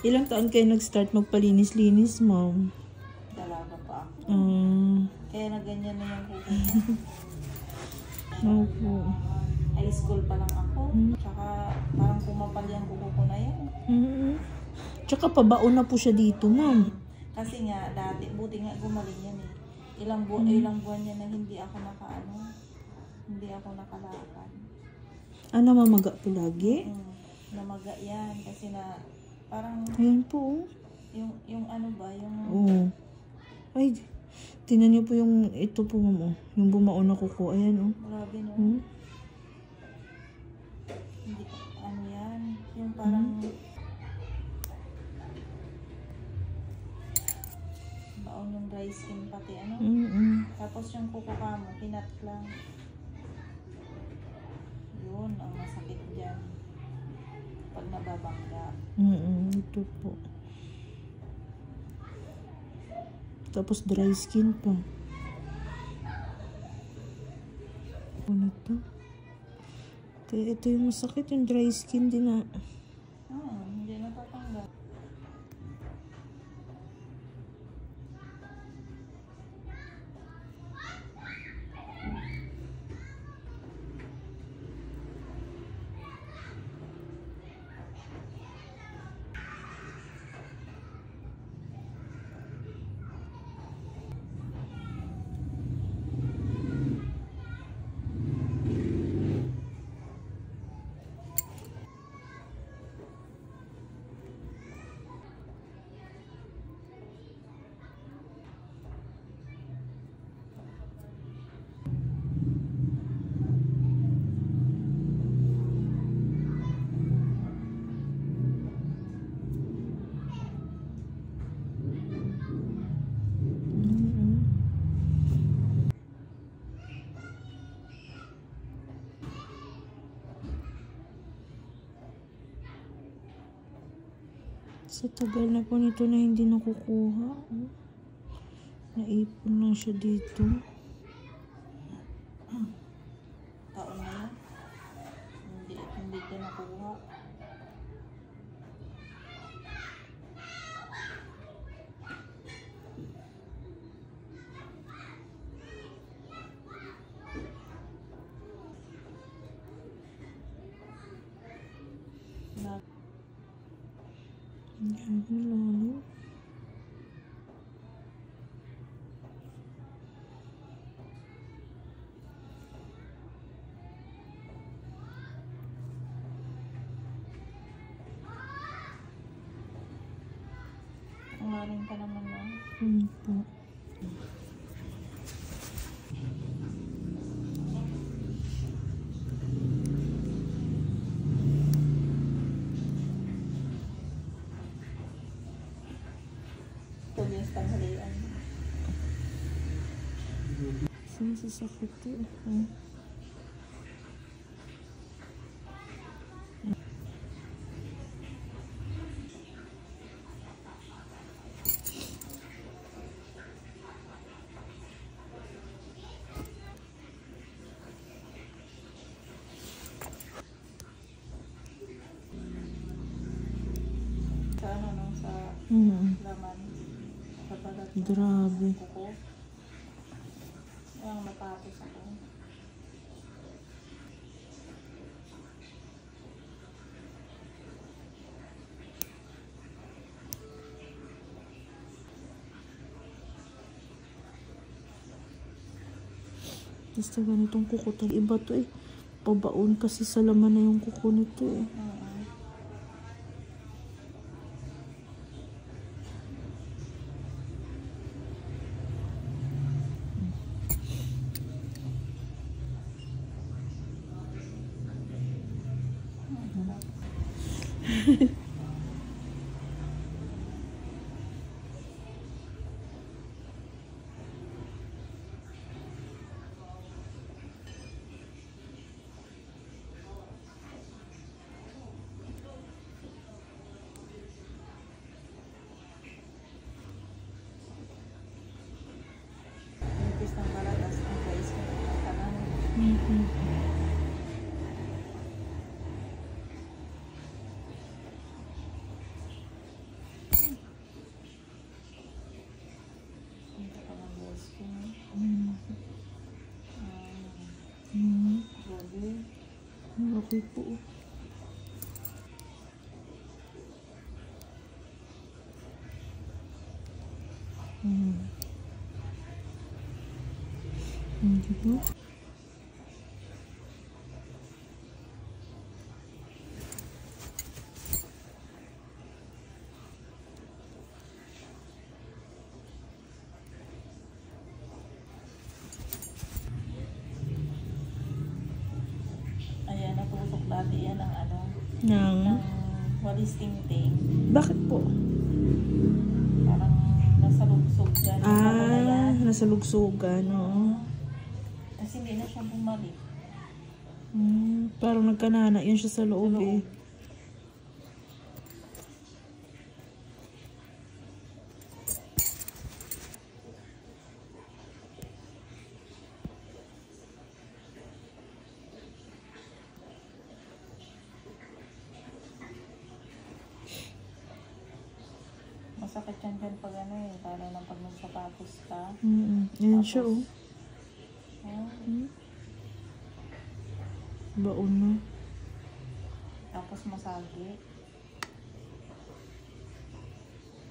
Ilang taon kayo nag-start magpalinis-linis, ma'am? Dalaga pa ako. Kaya na ganyan na yung kuko ko. Opo. High school pa lang ako. Tsaka parang kumapal yung kuko ko na yan. Tsaka pabaon na po siya dito, ma'am. Kasi nga, dati, buti nga gumaling yan eh. Ilang buwan yan na hindi ako hindi ako nakalakad. Namamaga po lagi? Namaga yan. Kasi na, parang, Ayan po. yung ano ba, yung... Oo. Ay, tingnan niyo po yung, ito po, ma'am, oh. Yung bumaon na kuko. Ayan, oh. Grabe, no? Hindi, ano yan, yung parang... Baon yung dry skin pati, ano? Tapos yung kuko ka mo, kinat lang. Yun, ang masakit dyan. Pag nababangga. Ito po. Tapos dry skin pa. Ano ito? Ito yung masakit, yung dry skin din na. Hindi natatanggal. Sa tagal na po nito na hindi nakukuha. Naipon lang siya dito. Taon na yan. Hindi ka nakuha. Lalo. Umaring ka naman na. Po. Tuloy sa tanghalian. Saan sasakit eh? Sa ano, no? Sa laman. Sa balat. Grabe. Kuko. Ang matapos ako. Basta ganitong kuko tayo. Iba to eh. Pabaon kasi sa laman na yung kuko nito eh. Nipis ng karatas ng guys. Okay po. Hindi po. Ayan, natusok dati yan ng ano, Nang, ng walis tingting. bakit po? Parang nasa lugsog dyan. Ano na yan? Nasa lugsugan, no? Kasi hindi na siya bumalik. Parang nagkanana yan siya sa loob, Sa loob. eh. Masakit yan dyan pag ano eh. Parang nang pag magsapatos ka. Ayan siya, oh. Oh, Baon na. tapos masagi.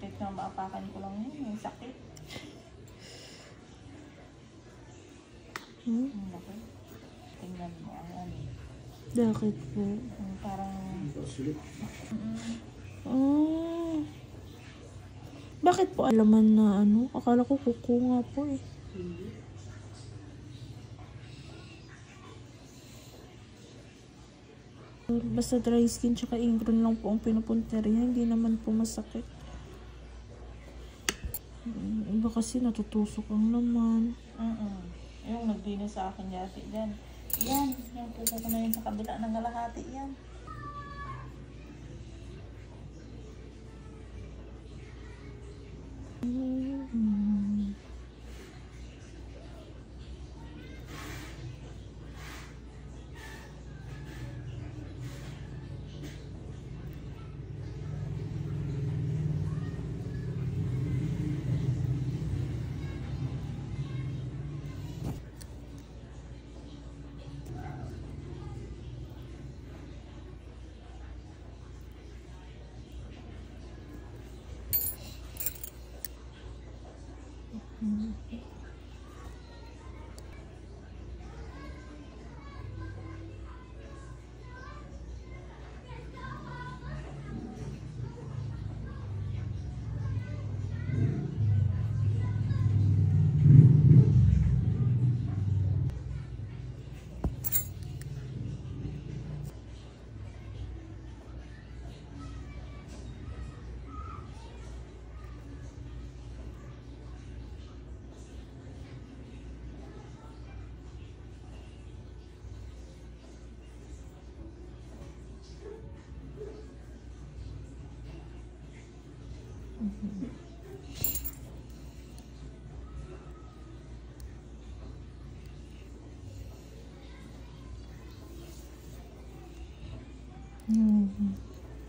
Kahit nga maapakan ko lang yun. May sakit. Bakit? Tingnan mo. Ayan. Bakit po? Parang Bakit po alaman na ano? Akala ko kuko nga po, eh. Basta dry skin tsaka ingrown lang po ang pinupunteriya. Hindi naman po masakit. Iba kasi natutusok ang laman. yung nagdinis sa akin yati dyan. Yan. Yung pupo ko na yun sa kabila ng kalahati yan.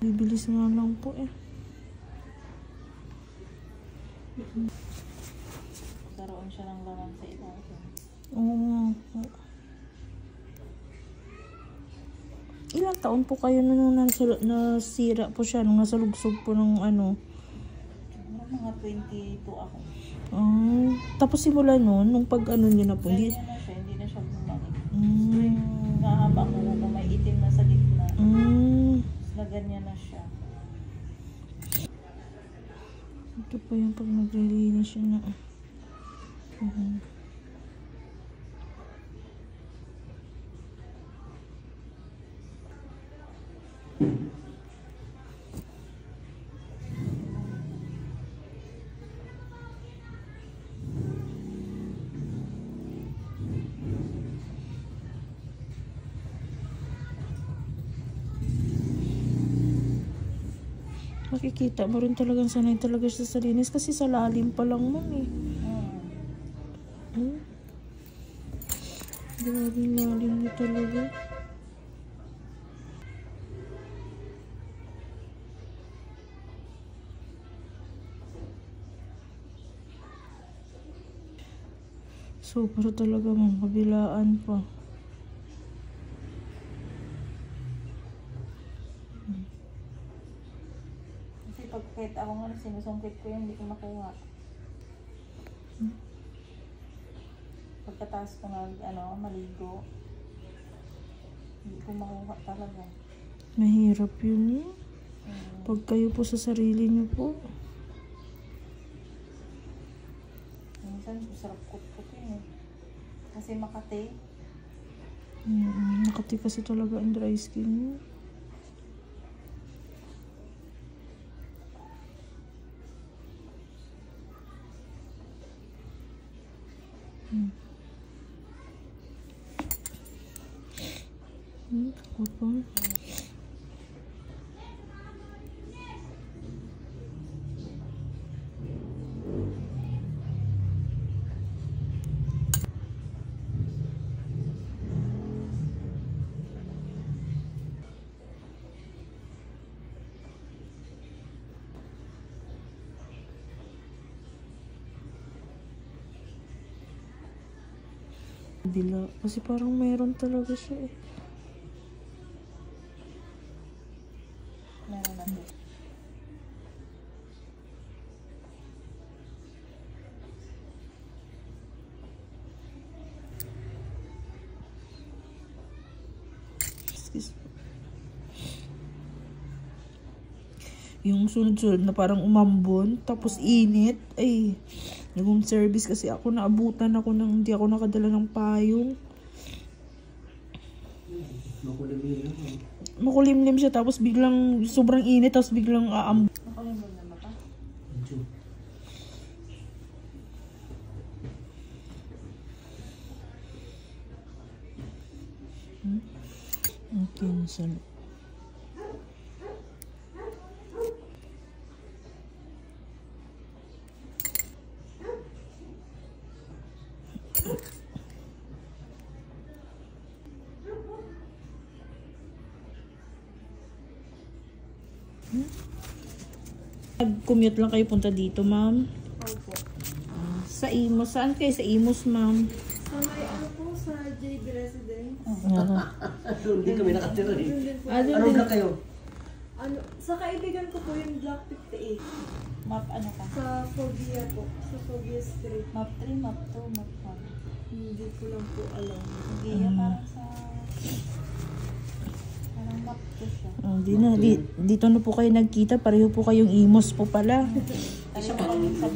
Bibilis nga lang po, eh. Daroon siya ng laman sa ilalim. Oo nga po. Ilang taon po kayo na nung nasira po siya, nung nasa lugsog po ng ano? Mga 22 ako. Tapos simula nun, nung pag ano niya na po, Ganyan na siya, hindi na siya bumalik. Mm. So yung nahaba ang ulo, may itim na sa gitna. Na ganyan na siya. Ito po yung pag naglilinis siya na. Makikita mo rin talagang sanay talaga siya sa linis kasi sa lalim pa lang mo, eh. Grabe lalim niya talaga. Sobra talaga, ma'am. Kabilaan pa. pag kahit ako nga sinusungkit ko yun, hindi ko makuha. Pagkatapos ko maligo, hindi ko makuha talaga. Mahirap yun eh. Pag kayo po sa sarili niyo po. Minsan, sarap kut-kut yun eh. Kasi Makati. Makati kasi talaga ang dry skin niyo. Apa? Dila. Kasi parang mayroon talaga siya eh. Meron na po. Excuse me. Yung sunod-sunod na parang umambon, tapos init. Ay, nag-home service kasi ako, naabutan ako ng hindi ako nakadala ng payong. Makulimlim siya, tapos biglang sobrang init, tapos biglang aambon. Makulimlim na ba ka? Okay, nasan. Nag-commute lang kayo punta dito, ma'am? Opo. Sa Imos. Saan kayo sa Imos, ma'am? Sa may po, sa JB Residence. Hindi kami nakatira eh. Doon din po. Ano na kayo? Sa kaibigan ko po yung Block 58. Map ano ka? Sa Foggia po. Sa Foggia Street. Map 3, map 2, map 1. Hindi ko lang po alam. Hindi yan parang sa... Parang map 2 siya. Di na. Dito na po kayo nagkita. Pareho po kayong Imos po pala. Isa pa kami sa